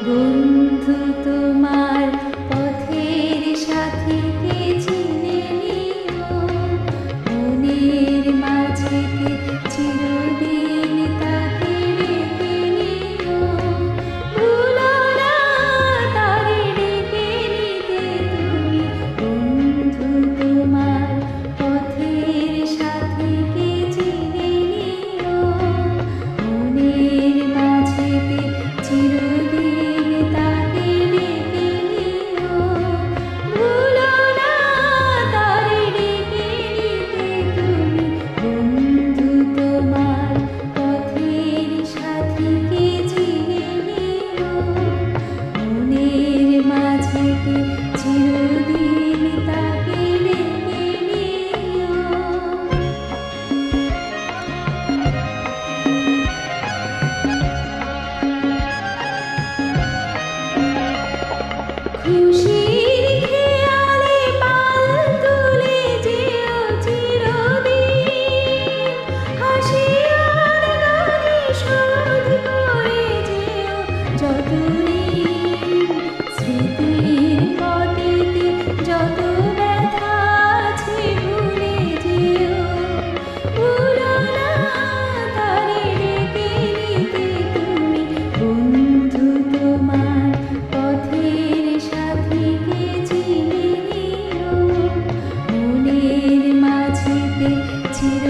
বন্ধু তোমার পথের সাথীকে চিনে নিও, মনের মাঝেতে চিরদিন তাকে রেখে নিও। ভুলো না তারে ডেকে নিতে তুমি, বন্ধু তোমার পথের সাথীকে চিনে নিও, মনের মাঝেতে চিরদিন তাকে ডেকে নিও। ভুলো না তারে ডেকে নিতে তুমি, বন্ধু তোমার পথের সাথীকে চিনে নিও, মনের মাঝেতে চিরদিন তাকে ডেকে নিও। খুশির খেয়ালে পাল তুলে যেও চিরদিন, হাসি আর গানে শোধ করে যেও যতদিন। স্মৃতির পটেতে যত ব্যথা আছে ভুলে যেও, ভুলো না তারে ডেকে নিতে তুমি, বন্ধু তোমার পথের সাথীকে চিনে নিও, মনের মাঝেতে চির